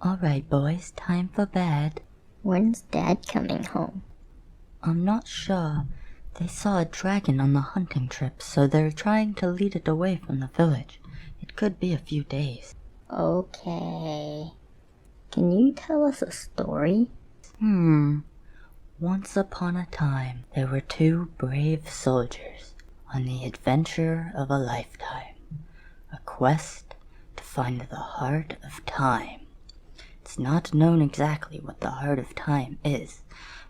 Alright boys, time for bed. When's Dad coming home? I'm not sure. They saw a dragon on the hunting trip, so they're trying to lead it away from the village. It could be a few days. Okay. Can you tell us a story? Once upon a time, there were two brave soldiers on the adventure of a lifetime. A quest to find the heart of time. It's not known exactly what the heart of time is,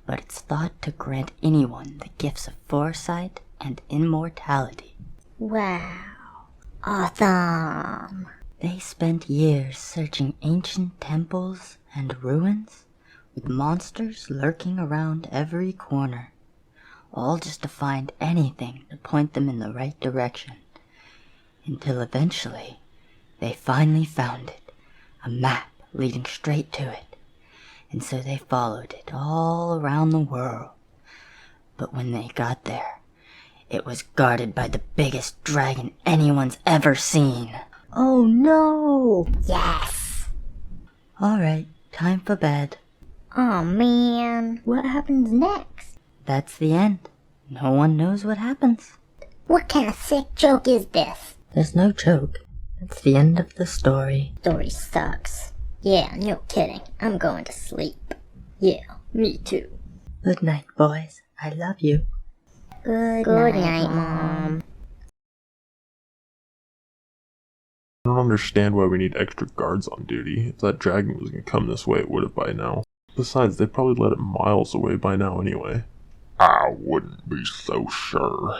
but it's thought to grant anyone the gifts of foresight and immortality. Wow. Awesome. They spent years searching ancient temples and ruins, with monsters lurking around every corner, all just to find anything to point them in the right direction. Until eventually, they finally found it, a map leading straight to it, and so they followed it all around the world. But when they got there, it was guarded by the biggest dragon anyone's ever seen. Oh no! Yes! Alright, time for bed. Oh man, what happens next? That's the end. No one knows what happens. What kind of sick joke is this? There's no joke. That's the end of the story. Story sucks. Yeah, no kidding. I'm going to sleep. Yeah, me too. Good night, boys. I love you. Good night, Mom. I don't understand why we need extra guards on duty. If that dragon was gonna come this way, it would have by now. Besides, they probably let it miles away by now anyway. I wouldn't be so sure.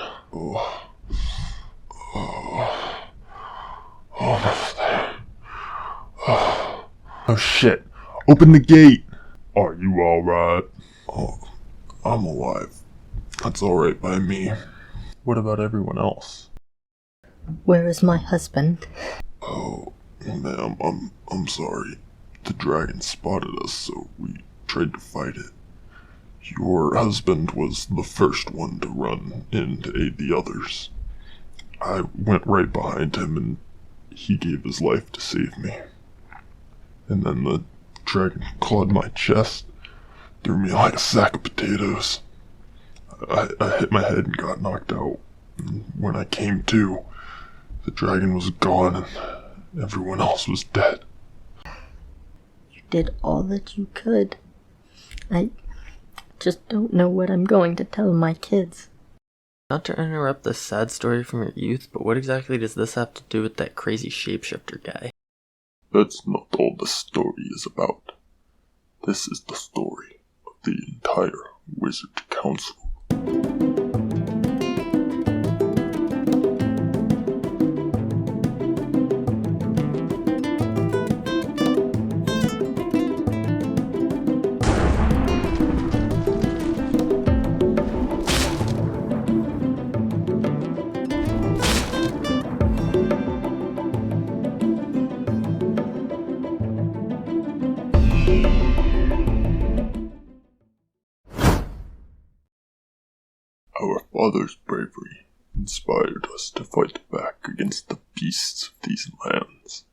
Almost there. Oh shit! Open the gate! Are you alright? Oh, I'm alive. That's alright by me. What about everyone else? Where is my husband? Oh, ma'am, I'm sorry. The dragon spotted us, so we tried to fight it. Your husband was the first one to run in to aid the others. I went right behind him and he gave his life to save me. And then the dragon clawed my chest, threw me like a sack of potatoes. I hit my head and got knocked out. And when I came to, the dragon was gone and everyone else was dead. You did all that you could. I just don't know what I'm going to tell my kids. Not to interrupt this sad story from your youth, but what exactly does this have to do with that crazy shapeshifter guy? That's not all the story is about. This is the story of the entire Wizard Council. Our father's bravery inspired us to fight back against the beasts of these lands.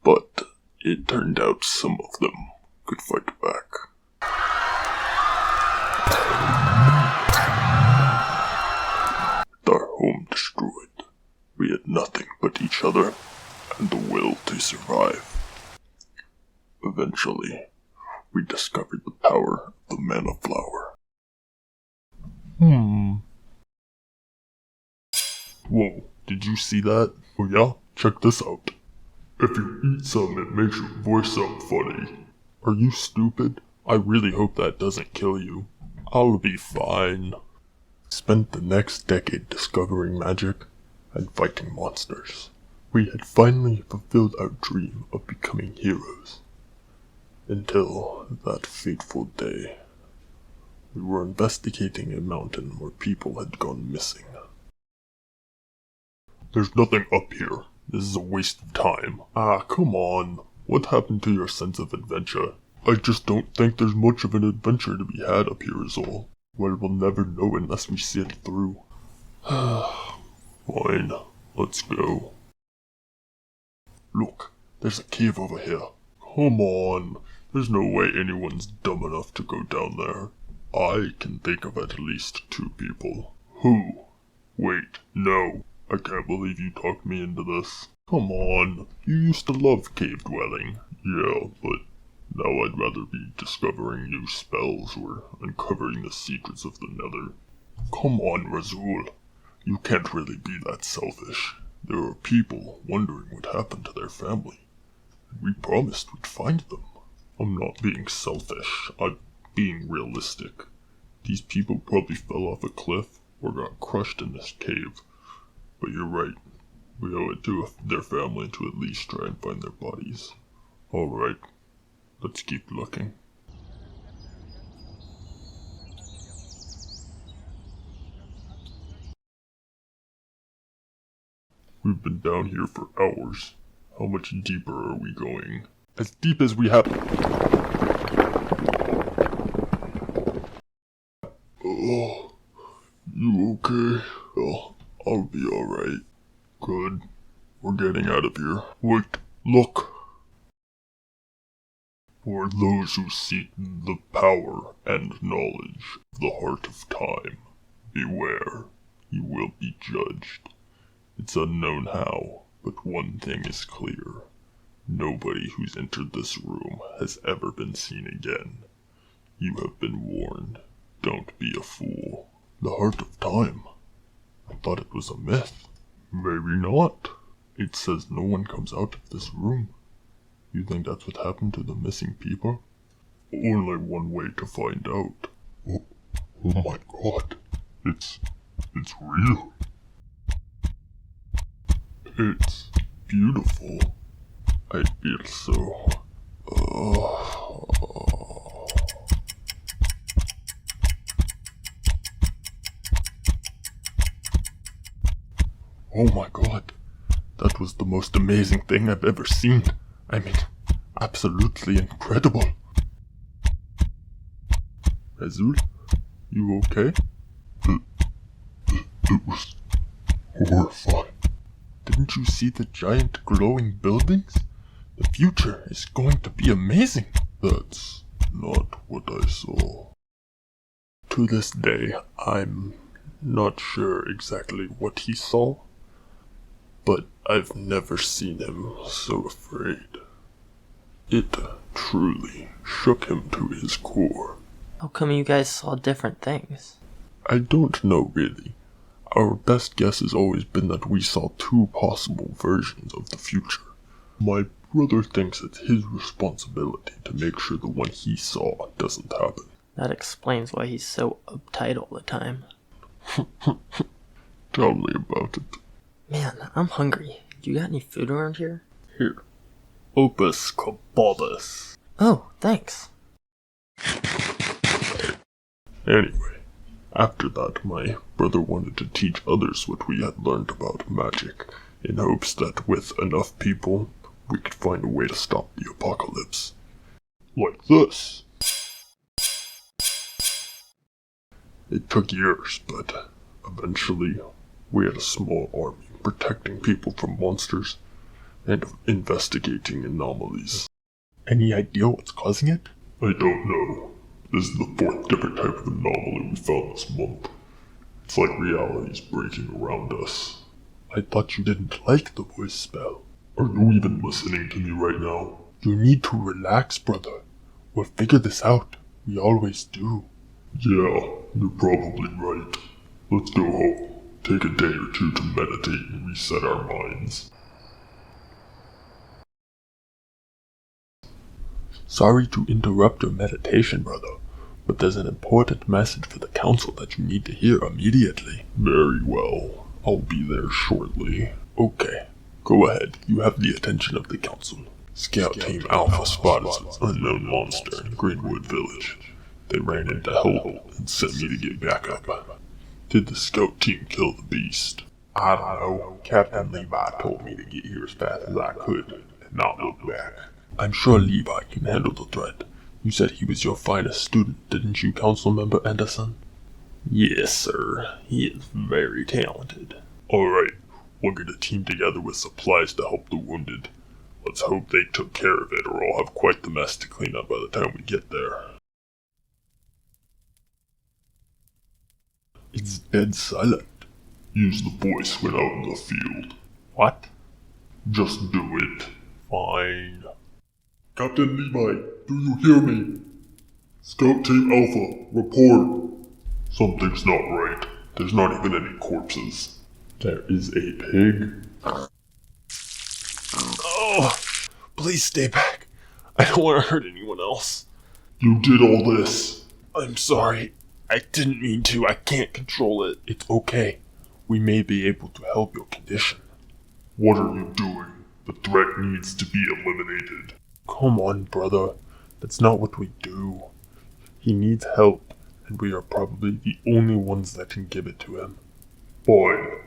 But it turned out some of them could fight back. With our home destroyed, we had nothing but each other and the will to survive. Eventually, we discovered the power of the mana flower. Whoa, did you see that? Oh yeah? Check this out. If you eat some, it makes your voice sound funny. Are you stupid? I really hope that doesn't kill you. I'll be fine. Spent the next decade discovering magic and fighting monsters. We had finally fulfilled our dream of becoming heroes. Until that fateful day. We were investigating a mountain where people had gone missing. There's nothing up here. This is a waste of time. Ah, come on. What happened to your sense of adventure? I just don't think there's much of an adventure to be had up here is all. Well, we'll never know unless we see it through. Fine, let's go. Look, there's a cave over here. Come on, there's no way anyone's dumb enough to go down there. I can think of at least 2 people. Who? Wait, no. I can't believe you talked me into this. Come on, you used to love cave dwelling. Yeah, but now I'd rather be discovering new spells or uncovering the secrets of the Nether. Come on, Razul. You can't really be that selfish. There are people wondering what happened to their family, and we promised we'd find them. I'm not being selfish, I'm being realistic. These people probably fell off a cliff or got crushed in this cave. But you're right, we owe it to their family to at least try and find their bodies. Alright, let's keep looking. We've been down here for hours. How much deeper are we going? As deep as we have. Oh, you okay? Well, I'll be alright. Good. We're getting out of here. Wait, look. For those who seek the power and knowledge of the heart of time, beware, you will be judged. It's unknown how, but one thing is clear. Nobody who's entered this room has ever been seen again. You have been warned. Don't be a fool. The heart of time? I thought it was a myth. Maybe not. It says no one comes out of this room. You think that's what happened to the missing people? Only one way to find out. Oh my god. It's real. It's beautiful. I feel so... Oh my god. That was the most amazing thing I've ever seen. I mean, absolutely incredible. Azul, you okay? It was horrifying. Didn't you see the giant glowing buildings? The future is going to be amazing. That's not what I saw. To this day, I'm not sure exactly what he saw, but I've never seen him so afraid. It truly shook him to his core. How come you guys saw different things? I don't know really. Our best guess has always been that we saw 2 possible versions of the future. My brother thinks it's his responsibility to make sure the one he saw doesn't happen. That explains why he's so uptight all the time. Tell me about it. Man, I'm hungry. Do you got any food around here? Here. Opus kebabus. Oh, thanks. Anyway, after that, my brother wanted to teach others what we had learned about magic, in hopes that with enough people, we could find a way to stop the apocalypse. Like this. It took years, but eventually we had a small army protecting people from monsters and investigating anomalies. Any idea what's causing it? I don't know. This is the 4th different type of anomaly we found this month. It's like reality's breaking around us. I thought you didn't like the voice spell. Are you even listening to me right now? You need to relax, brother. We'll figure this out. We always do. Yeah, you're probably right. Let's go home. Take a day or 2 to meditate and reset our minds. Sorry to interrupt your meditation, brother, but there's an important message for the council that you need to hear immediately. Very well. I'll be there shortly. Okay, go ahead. You have the attention of the council. Scout Team Alpha spotted an unknown monster in Greenwood Village. They ran into help and sent me to get back up. Did the scout team kill the beast? I don't know. Captain Levi told me to get here as fast as I could and not look back. I'm sure Levi can handle the threat. You said he was your finest student, didn't you, Councilmember Anderson? Yes, sir. He is very talented. Alright, we'll get a team together with supplies to help the wounded. Let's hope they took care of it, or I'll have quite the mess to clean up by the time we get there. It's dead silent. Use the voice when out in the field. What? Just do it. Fine. Captain Levi, do you hear me? Scout Team Alpha, report. Something's not right. There's not even any corpses. There is a pig. Oh, please stay back. I don't want to hurt anyone else. You did all this. I'm sorry. I didn't mean to. I can't control it. It's okay. We may be able to help your condition. What are you doing? The threat needs to be eliminated. Come on, brother. That's not what we do. He needs help, and we are probably the only ones that can give it to him. Fine,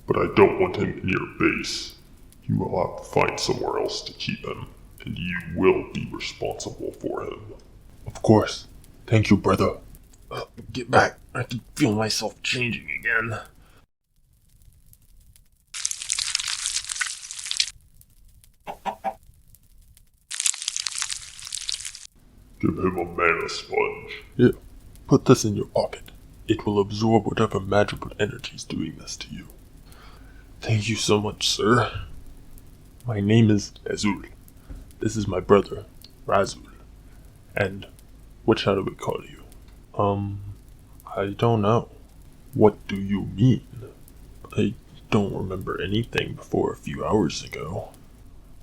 but I don't want him in your base. You will have to find somewhere else to keep him, and you will be responsible for him. Of course. Thank you, brother. Get back. I can feel myself changing again. Give him a mana sponge. Here, put this in your pocket. It will absorb whatever magical energy is doing this to you. Thank you so much, sir. My name is Azul. This is my brother, Razul. And what shall we call you? I don't know. What do you mean? I don't remember anything before a few hours ago.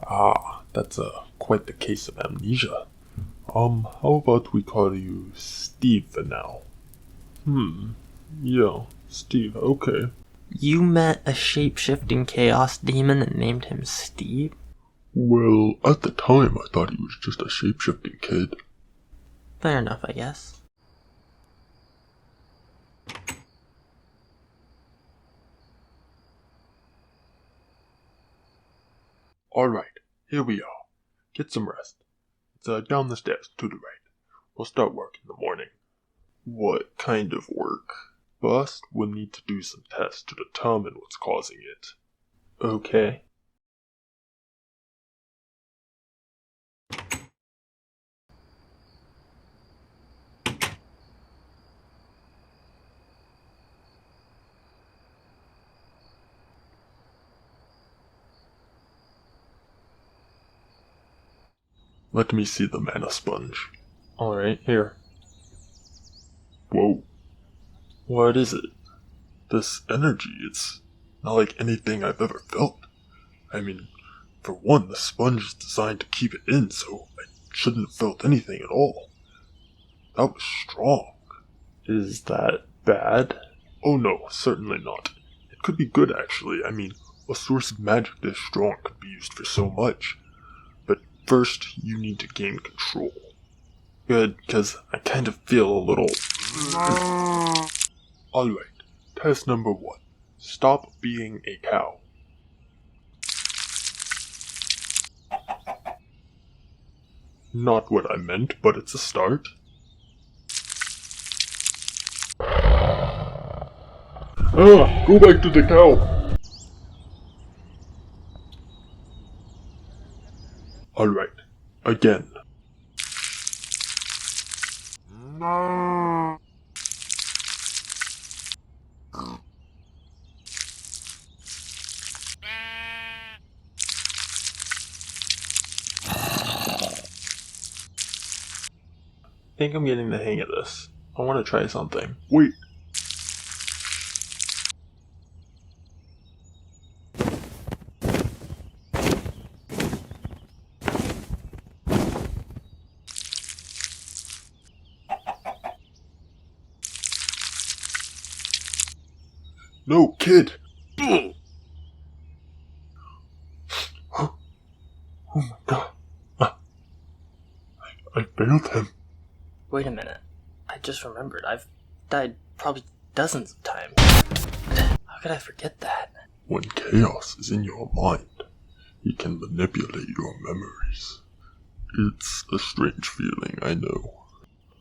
Ah, that's quite the case of amnesia. How about we call you Steve for now? Yeah, Steve, okay. You met a shape-shifting chaos demon and named him Steve? Well, at the time I thought he was just a shape-shifting kid. Fair enough, I guess. Alright, here we are. Get some rest. It's down the stairs to the right. We'll start work in the morning. What kind of work? First, we'll need to do some tests to determine what's causing it. Okay. Let me see the mana sponge. Alright, here. Whoa, What is it? this energy, it's not like anything I've ever felt. I mean, for one, the sponge is designed to keep it in, so I shouldn't have felt anything at all. That was strong. Is that bad? Oh no, certainly not. It could be good actually. I mean, a source of magic this strong could be used for so much. But first, you need to gain control. Good, because I kind of feel a little... Alright, test number 1. Stop being a cow. Not what I meant, but it's a start. Go back to the cow! Alright, again. I think I'm getting the hang of this. I want to try something. Wait. No, kid! Oh my god. I failed him. Wait a minute. I just remembered. I've died probably dozens of times. How could I forget that? When chaos is in your mind, he can manipulate your memories. It's a strange feeling, I know.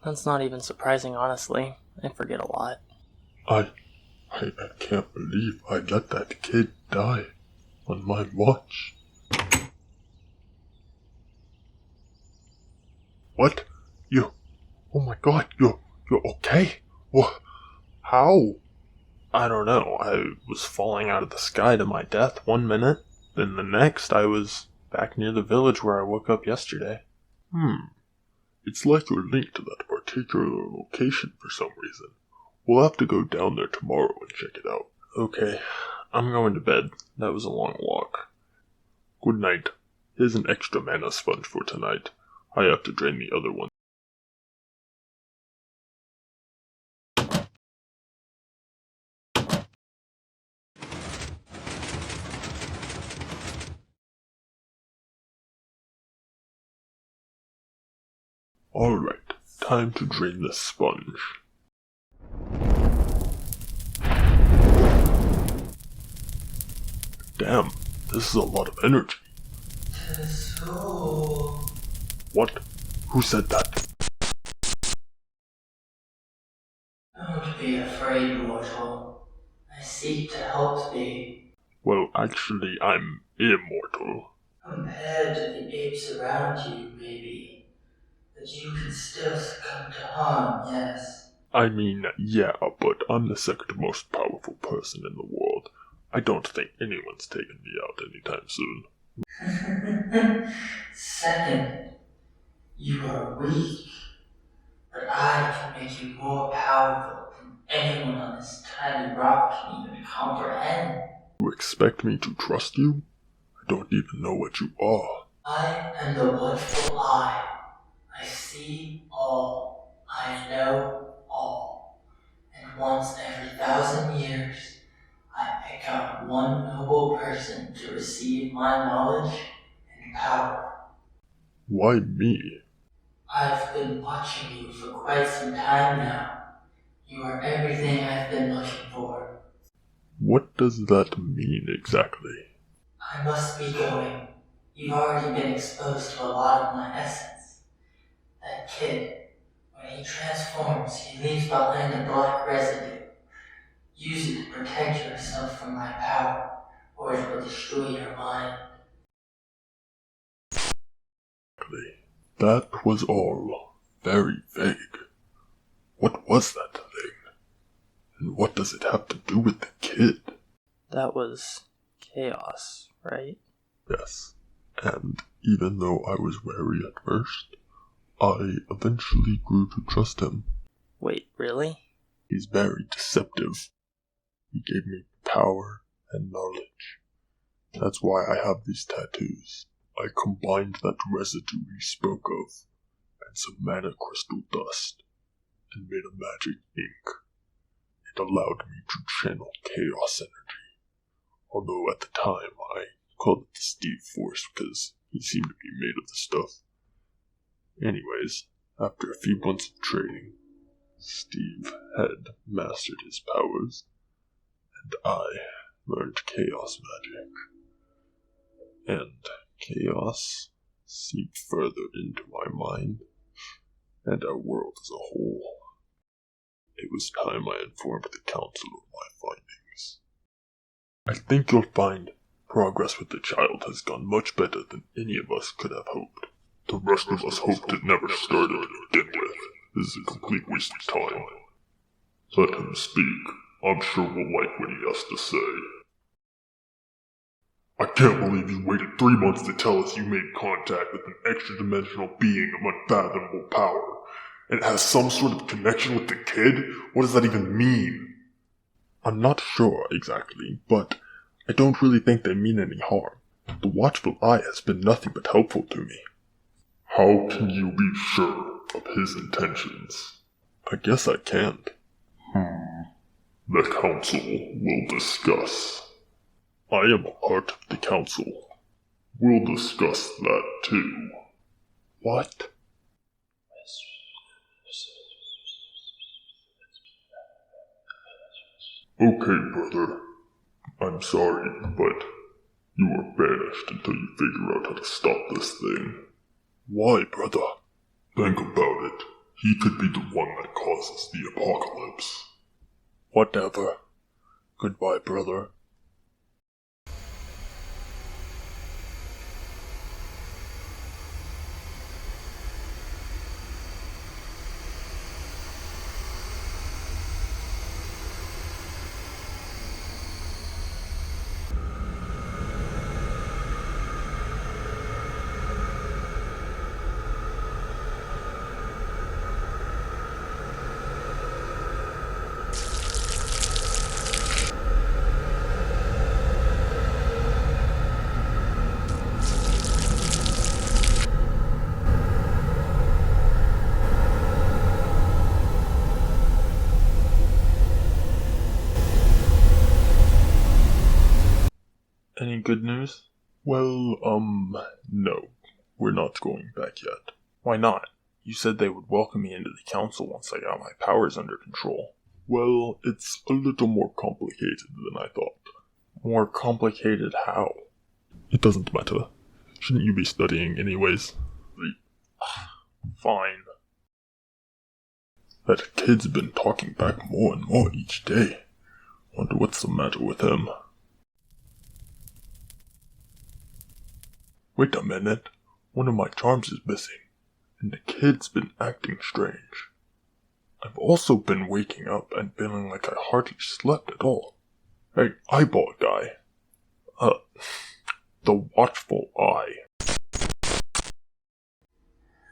That's not even surprising, honestly. I forget a lot. I can't believe I let that kid die on my watch. What? Oh my god, you're okay? What? How? I don't know. I was falling out of the sky to my death one minute, then the next I was back near the village where I woke up yesterday. It's like you're linked to that particular location for some reason. We'll have to go down there tomorrow and check it out. Okay, I'm going to bed. That was a long walk. Good night. Here's an extra mana sponge for tonight. I have to drain the other one. Alright, time to drain the sponge. Damn, this is a lot of energy. What? Who said that? Don't be afraid, mortal. I seek to help thee. Well, actually, I'm immortal. Compared to the apes around you, maybe. But you can still succumb to harm, yes. I mean, yeah, but I'm the second most powerful person in the world. I don't think anyone's taking me out anytime soon. Second, you are weak. But I can make you more powerful than anyone on this tiny rock can even comprehend. You expect me to trust you? I don't even know what you are. I am the watchful eye. I see all. I know all. And once every 1,000 years, I pick out one noble person to receive my knowledge and power. Why me? I've been watching you for quite some time now. You are everything I've been looking for. What does that mean exactly? I must be going. You've already been exposed to a lot of my essence. That kid, when he transforms, he leaves behind a black residue. Use it to protect yourself from my power, or it will destroy your mind. That was all very vague. What was that thing? And what does it have to do with the kid? That was chaos, right? Yes, and even though I was wary at first, I eventually grew to trust him. Wait, really? He's very deceptive. He gave me power and knowledge. That's why I have these tattoos. I combined that residue he spoke of and some mana crystal dust and made a magic ink. It allowed me to channel chaos energy. Although at the time I called it the Steve Force because he seemed to be made of the stuff. Anyways, after a few months of training, Steve had mastered his powers, and I learned chaos magic. And chaos seeped further into my mind, and our world as a whole. It was time I informed the council of my findings. I think you'll find progress with the child has gone much better than any of us could have hoped. The rest of us hoped it never started to begin with. This is a complete waste of time. Let him speak. I'm sure we'll like what he has to say. I can't believe you waited 3 months to tell us you made contact with an extra-dimensional being of unfathomable power. And it has some sort of connection with the kid? What does that even mean? I'm not sure exactly, but I don't really think they mean any harm. The watchful eye has been nothing but helpful to me. How can you be sure of his intentions? I guess I can't. The council will discuss. I am a part of the council. We'll discuss that too. What? Okay, brother. I'm sorry, but you are banished until you figure out how to stop this thing. Why, brother? Think about it. He could be the one that causes the apocalypse. Whatever. Goodbye, brother. Any good news? Well, no. We're not going back yet. Why not? You said they would welcome me into the council once I got my powers under control. Well, it's a little more complicated than I thought. More complicated how? It doesn't matter. Shouldn't you be studying anyways? Fine. That kid's been talking back more and more each day. Wonder what's the matter with him. Wait a minute. One of my charms is missing, and the kid's been acting strange. I've also been waking up and feeling like I hardly slept at all. Hey, eyeball guy. The watchful eye.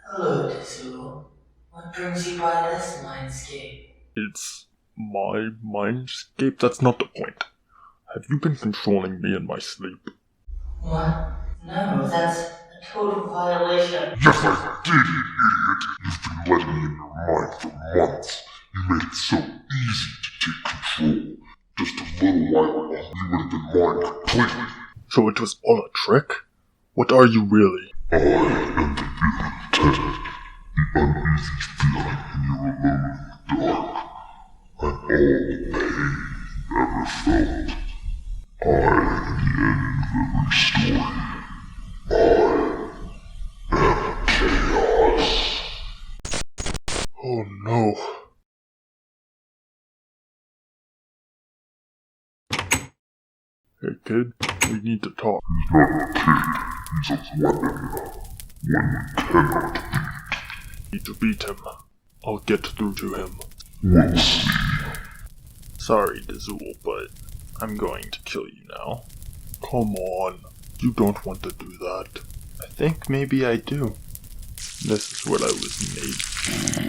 Hello, Tezuo. What brings you by this mindscape? It's my mindscape? That's not the point. Have you been controlling me in my sleep? What? No, that's a total violation. Yes, I did, you idiot! You've been letting me in your mind for months. You made it so easy to take control. Just a little while ago, you would have been mine completely. So it was all a trick? What are you really? I am the irritant, the uneasy feeling when you're alone in the dark. I'm all the pain you ever felt. I am the end of every story. Chaos. Oh no. Hey kid, we need to talk. He's not a kid. He's a weapon. One we cannot beat. Need to beat him. I'll get through to him. We'll see. Sorry, Dazul, but I'm going to kill you now. Come on. You don't want to do that. I think maybe I do. This is what I was made for.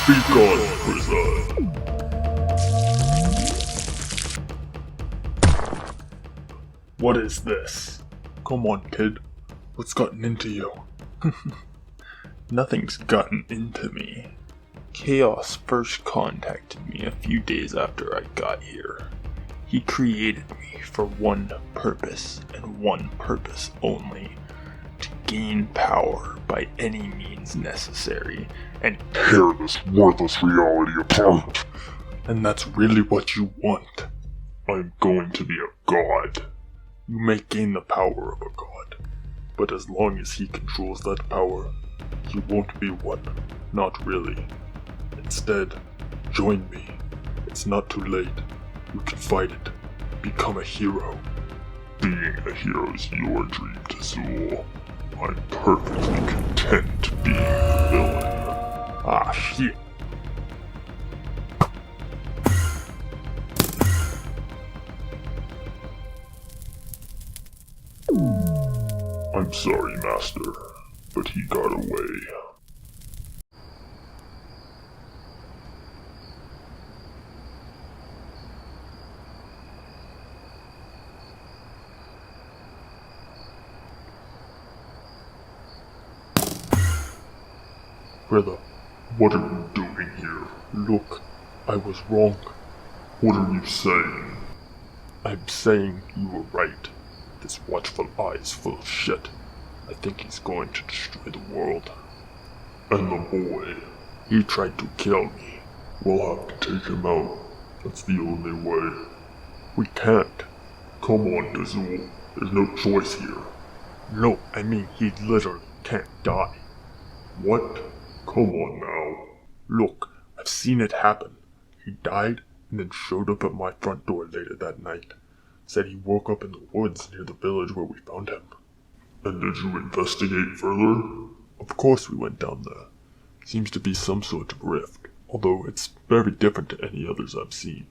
Be gone, prisoner. What is this? Come on, kid. What's gotten into you? Nothing's gotten into me. Chaos first contacted me a few days after I got here. He created me for one purpose, and one purpose only. To gain power by any means necessary, and tear this worthless reality apart. And that's really what you want. I'm going to be a god. You may gain the power of a god, but as long as he controls that power, you won't be one. Not really. Instead, join me. It's not too late. You can fight it. Become a hero. Being a hero is your dream, Tazul. I'm perfectly content being the villain. Ah, shit. I'm sorry, Master, but he got away. Brother, what are you doing here? Look, I was wrong. What are you saying? I'm saying you were right. This watchful eye is full of shit. I think he's going to destroy the world. And the boy, he tried to kill me. We'll have to take him out. That's the only way. We can't. Come on, Dazul. There's no choice here. No, I mean he literally can't die. What? Come on now. Look, I've seen it happen. He died and then showed up at my front door later that night. Said he woke up in the woods near the village where we found him. And did you investigate further? Of course we went down there. Seems to be some sort of rift, although it's very different to any others I've seen.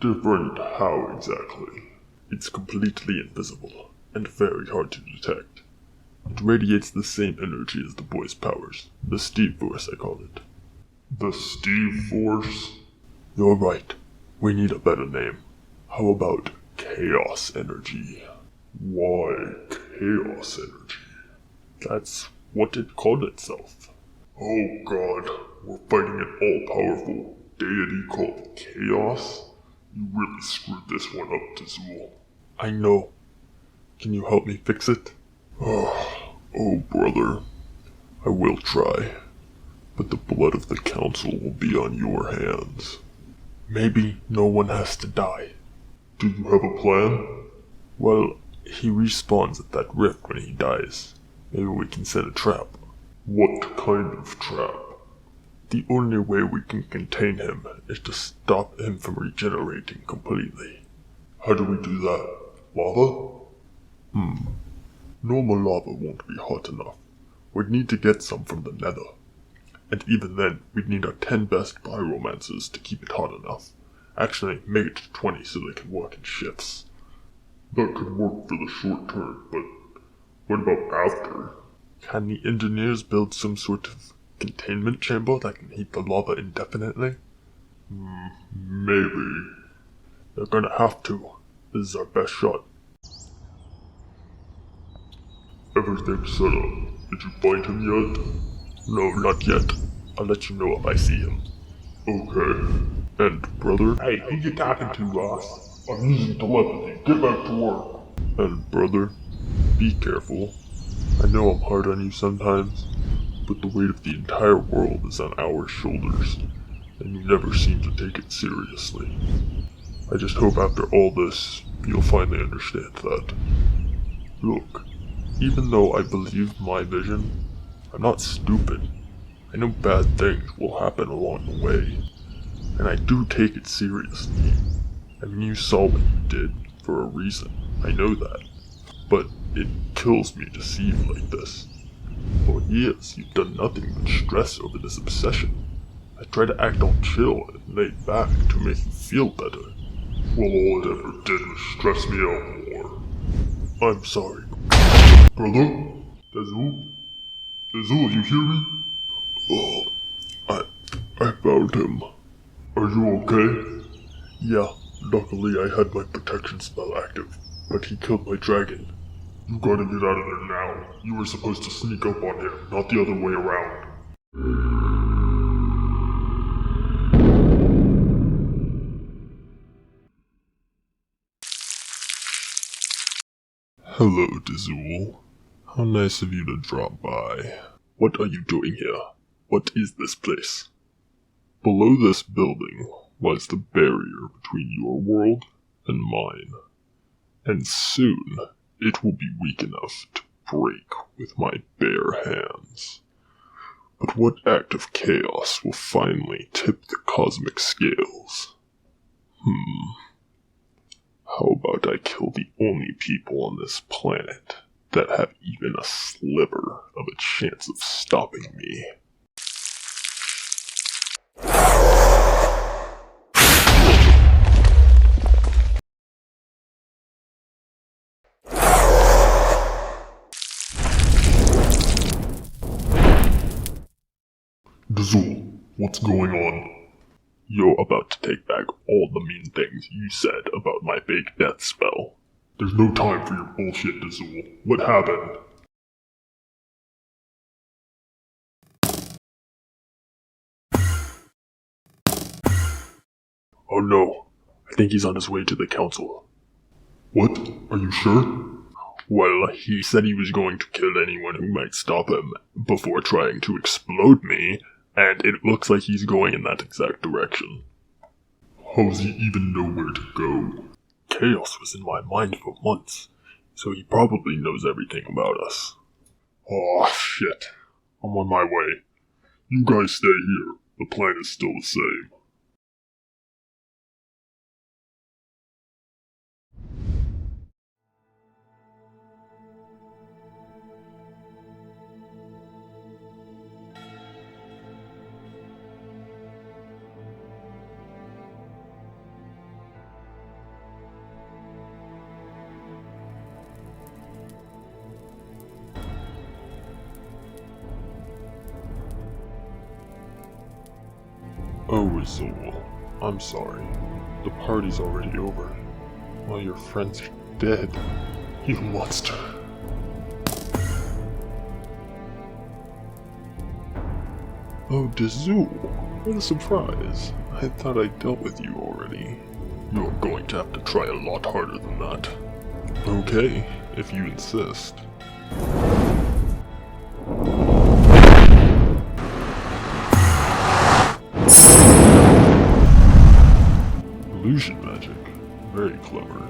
Different how exactly? It's completely invisible, and very hard to detect. It radiates the same energy as the boy's powers. The Steve Force, I call it. The Steve Force? You're right. We need a better name. How about Chaos Energy? Why Chaos Energy? That's what it called itself. Oh god, we're fighting an all-powerful deity called Chaos? You really screwed this one up, Dazul. I know. Can you help me fix it? Oh, brother. I will try. But the blood of the council will be on your hands. Maybe no one has to die. Do you have a plan? Well, he respawns at that rift when he dies. Maybe we can set a trap. What kind of trap? The only way we can contain him is to stop him from regenerating completely. How do we do that? Lava? Normal lava won't be hot enough. We'd need to get some from the nether. And even then, we'd need our 10 best pyromancers to keep it hot enough. Actually, make it to 20 so they can work in shifts. That could work for the short term, but what about after? Can the engineers build some sort of containment chamber that can heat the lava indefinitely? Maybe. They're gonna have to. This is our best shot. Everything's set up. Did you find him yet? No, not yet. I'll let you know if I see him. Okay. And, brother? Hey, who you talking to, Ross? I'm using telepathy. Get back to work. And, brother, be careful. I know I'm hard on you sometimes, but the weight of the entire world is on our shoulders, and you never seem to take it seriously. I just hope after all this, you'll finally understand that. Look, even though I believe my vision, I'm not stupid. I know bad things will happen along the way, and I do take it seriously. I mean, you saw what you did for a reason. I know that. But it kills me to see you like this. For years, you've done nothing but stress over this obsession. I try to act all chill and laid back to make you feel better. Well, all it ever did was stress me out more. I'm sorry. Brother? Dazul? Dazul, you hear me? I found him. Are you okay? Yeah, luckily I had my protection spell active, but he killed my dragon. You gotta get out of there now. You were supposed to sneak up on him, not the other way around. Hello, Dazul. How nice of you to drop by. What are you doing here? What is this place? Below this building lies the barrier between your world and mine. And soon, it will be weak enough to break with my bare hands. But what act of chaos will finally tip the cosmic scales? How about I kill the only people on this planet that have even a sliver of a chance of stopping me? Dazul, what's going on? You're about to take back all the mean things you said about my fake death spell. There's no time for your bullshit, Dazul. What happened? Oh no, I think he's on his way to the council. What? Are you sure? Well, he said he was going to kill anyone who might stop him before trying to explode me, and it looks like he's going in that exact direction. How does he even know where to go? Chaos was in my mind for months, so he probably knows everything about us. Aw, shit. I'm on my way. You guys stay here. The plan is still the same. Oh, Azul, I'm sorry. The party's already over. All your friends are dead. You monster. Oh, Dazul, what a surprise. I thought I dealt with you already. You're going to have to try a lot harder than that. Okay, if you insist. Illusion magic. Very clever.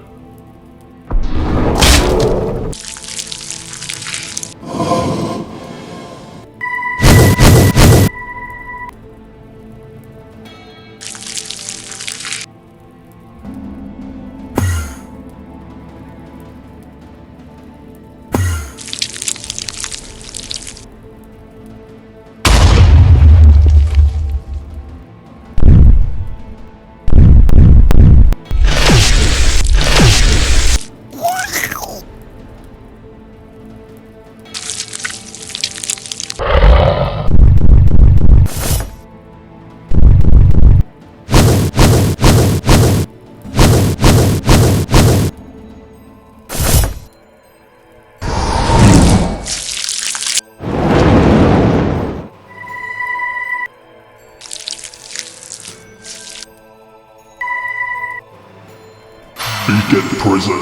Beacon Prison.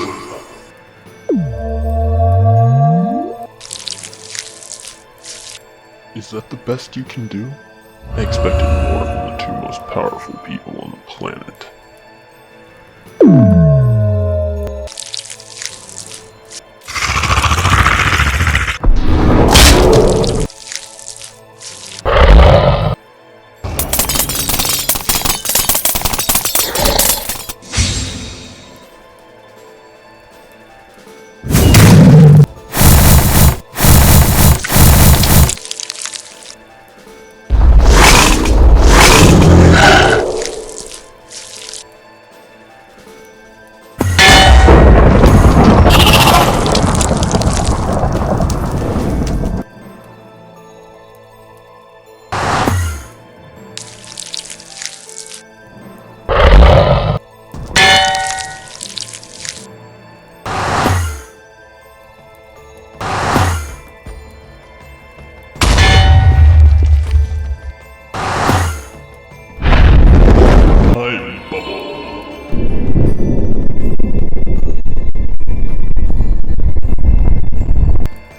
Is that the best you can do? I expected more from the two most powerful people on the planet.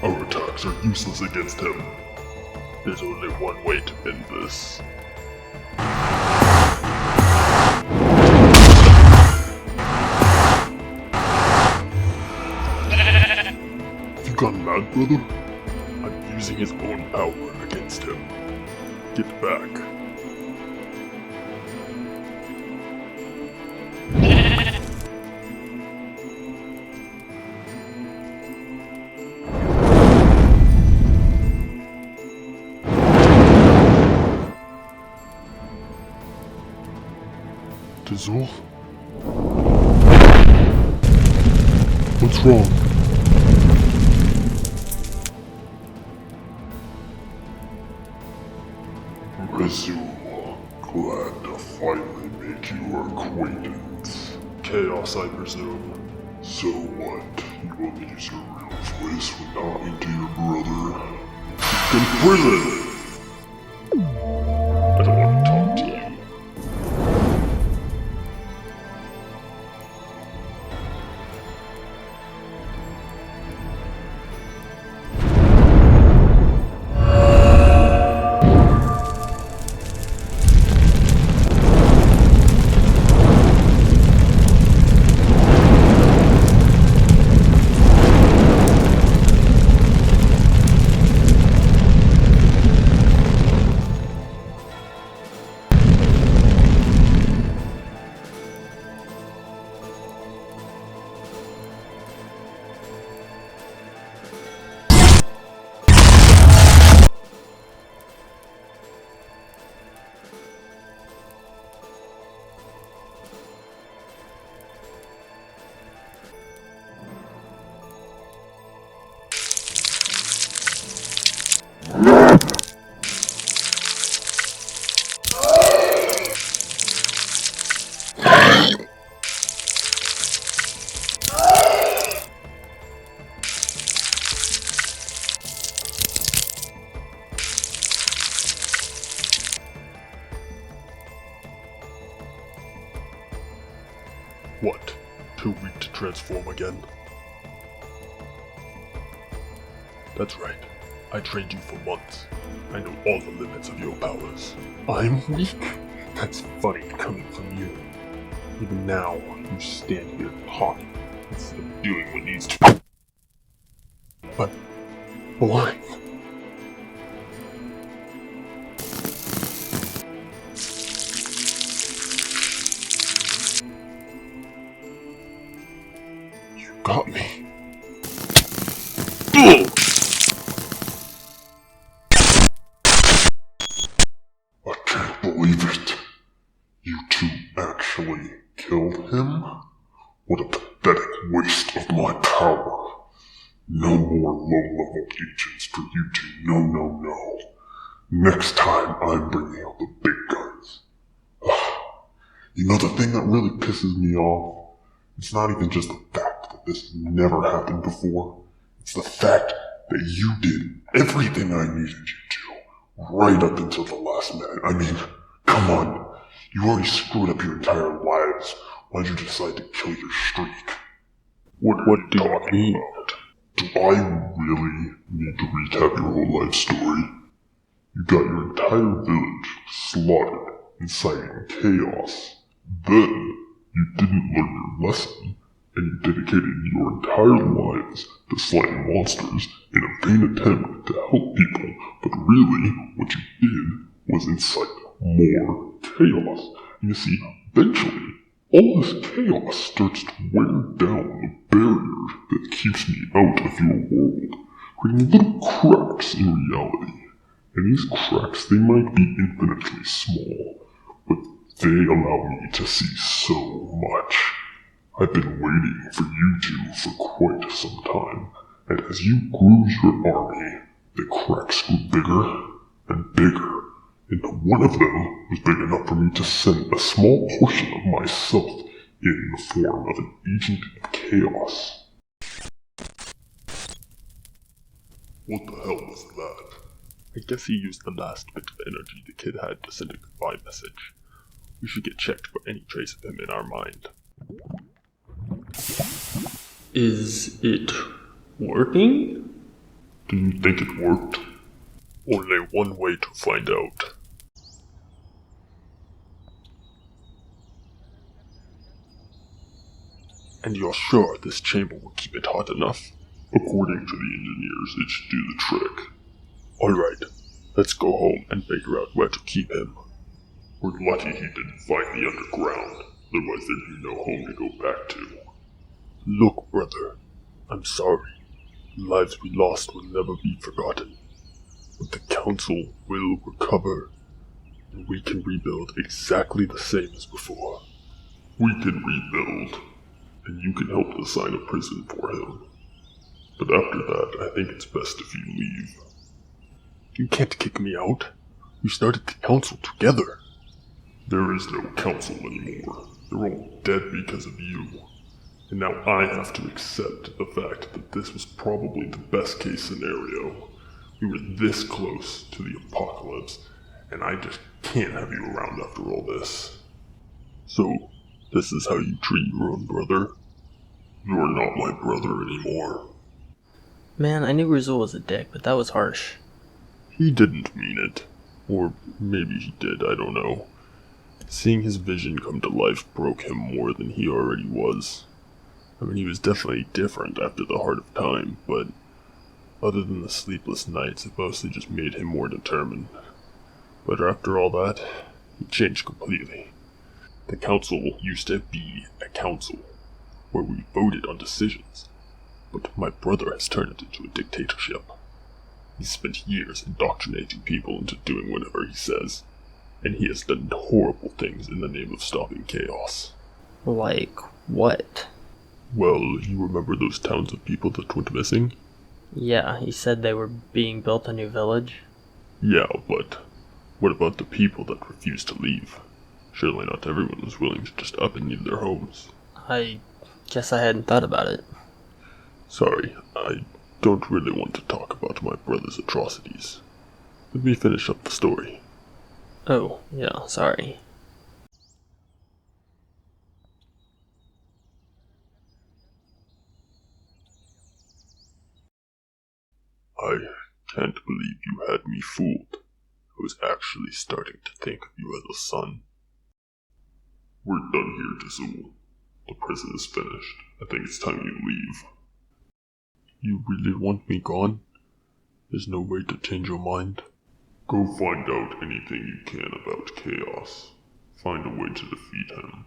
Our attacks are useless against him. There's only one way to end this. Have you gone mad, brother? I'm using his own power against him. Get back. Dazul? What's wrong? Razul, glad to finally make your acquaintance. Chaos, I presume. So what? You want me to use your real voice when talking to your brother? In prison! I don't want to talk to you. too weak to transform again? That's right. I trained you for months. I know all the limits of your powers. I'm weak? That's funny coming from you. Even now, you stand here talking instead of doing what needs to be. But why? You got me. I can't believe it. You two actually killed him? What a pathetic waste of my power. No more low-level agents for you two. No, no, no. Next time I'm bringing out the big guns. You know the thing that really pisses me off? It's not even just the fact that this never happened before. It's the fact that you did everything I needed you to, right up until the last minute. I mean, come on. You already screwed up your entire lives. Why'd you decide to kill your streak? What do you mean? About? Do I really need to recap your whole life story? You got your entire village slaughtered, inciting chaos. Then, you didn't learn your lesson, and you dedicated your entire lives to slaying monsters in a vain attempt to help people, but really, what you did was incite more chaos. And you see, eventually, all this chaos starts to wear down the barrier that keeps me out of your world, creating little cracks in reality. And these cracks, they might be infinitely small, but they allow me to see so much. I've been waiting for you two for quite some time, and as you grew your army, the cracks grew bigger and bigger, and one of them was big enough for me to send a small portion of myself in the form of an agent of chaos. What the hell was that? I guess he used the last bit of energy the kid had to send a goodbye message. We should get checked for any trace of him in our mind. Is it working? Do you think it worked? Only one way to find out. And you're sure this chamber will keep it hot enough? According to the engineers, it should do the trick. Alright, let's go home and figure out where to keep him. We're lucky he didn't find the underground, otherwise there'd be no home to go back to. Look, brother, I'm sorry. The lives we lost will never be forgotten. But the council will recover, and we can rebuild exactly the same as before. We can rebuild, and you can help design a prison for him. But after that, I think it's best if you leave. You can't kick me out. We started the council together. There is no council anymore. They're all dead because of you. And now I have to accept the fact that this was probably the best case scenario. We were this close to the apocalypse, and I just can't have you around after all this. So, this is how you treat your own brother? You're not my brother anymore. Man, I knew Rizal was a dick, but that was harsh. He didn't mean it. Or maybe he did, I don't know. Seeing his vision come to life broke him more than he already was. I mean, he was definitely different after the Heart of Time, but other than the sleepless nights, it mostly just made him more determined. But after all that, he changed completely. The council used to be a council, where we voted on decisions, but my brother has turned it into a dictatorship. He's spent years indoctrinating people into doing whatever he says, and he has done horrible things in the name of stopping chaos. Like what? Well, you remember those towns of people that went missing? Yeah, he said they were being built a new village. Yeah, but what about the people that refused to leave? Surely not everyone was willing to just up and leave their homes. I guess I hadn't thought about it. Sorry, I don't really want to talk about my brother's atrocities. Let me finish up the story. Oh, yeah, sorry. I can't believe you had me fooled. I was actually starting to think of you as a son. We're done here, Dizul. The prison is finished. I think it's time you leave. You really want me gone? There's no way to change your mind? Go find out anything you can about Chaos. Find a way to defeat him.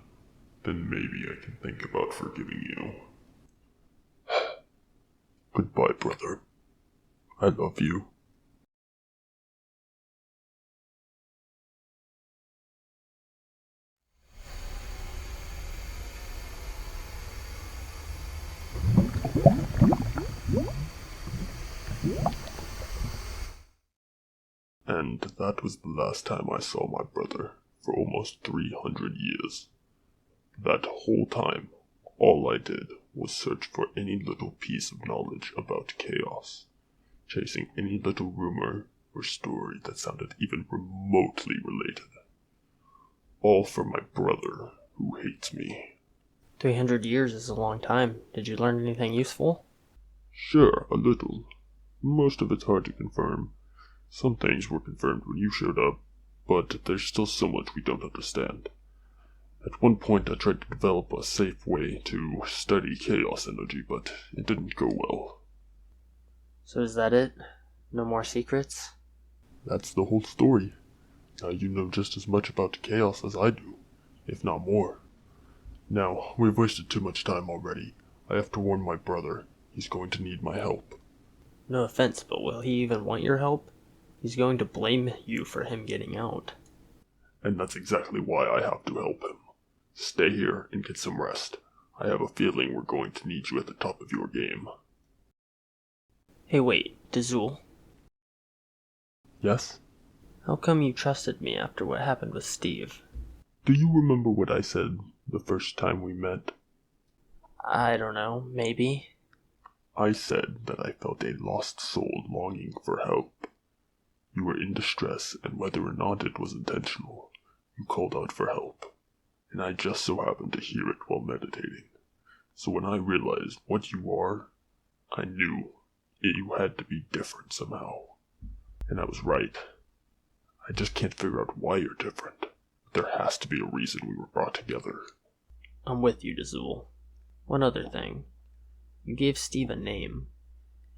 Then maybe I can think about forgiving you. Goodbye, brother. I love you. And that was the last time I saw my brother for almost 300 years. That whole time, all I did was search for any little piece of knowledge about Chaos, chasing any little rumor or story that sounded even remotely related. All for my brother, who hates me. 300 years is a long time. Did you learn anything useful? Sure, a little. Most of it's hard to confirm. Some things were confirmed when you showed up, but there's still so much we don't understand. At one point I tried to develop a safe way to study chaos energy, but it didn't go well. So is that it? No more secrets? That's the whole story. Now you know just as much about chaos as I do, if not more. Now, we've wasted too much time already. I have to warn my brother. He's going to need my help. No offense, but will he even want your help? He's going to blame you for him getting out. And that's exactly why I have to help him. Stay here and get some rest. I have a feeling we're going to need you at the top of your game. Hey wait, Dizul. Yes? How come you trusted me after what happened with Steve? Do you remember what I said the first time we met? I don't know, maybe. I said that I felt a lost soul longing for help. You were in distress, and whether or not it was intentional, you called out for help. And I just so happened to hear it while meditating. So when I realized what you are, I knew you had to be different somehow. And I was right. I just can't figure out why you're different. There has to be a reason we were brought together. I'm with you, Dizul. One other thing. You gave Steve a name,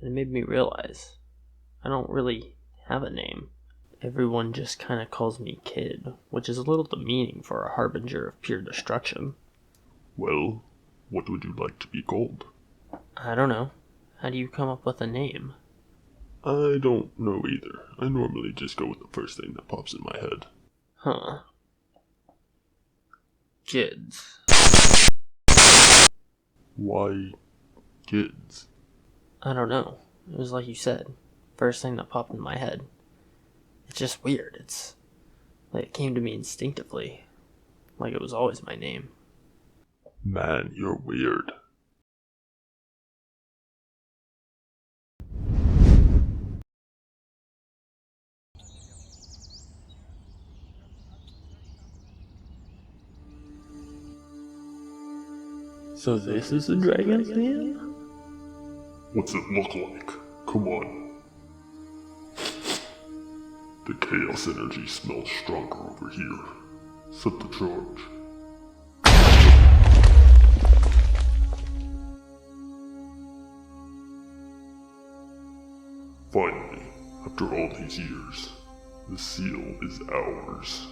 and it made me realize I don't really have a name. Everyone just kinda calls me Kid, which is a little demeaning for a harbinger of pure destruction. Well, what would you like to be called? I don't know. How do you come up with a name? I don't know either. I normally just go with the first thing that pops in my head. Huh. Kids. Why kids? I don't know. It was like you said. First thing that popped in my head. It's just weird. It's like it came to me instinctively. Like it was always my name. Man, you're weird. So this is the dragon's name? What's it look like? Come on. The chaos energy smells stronger over here. Set the charge. Finally, after all these years, the seal is ours.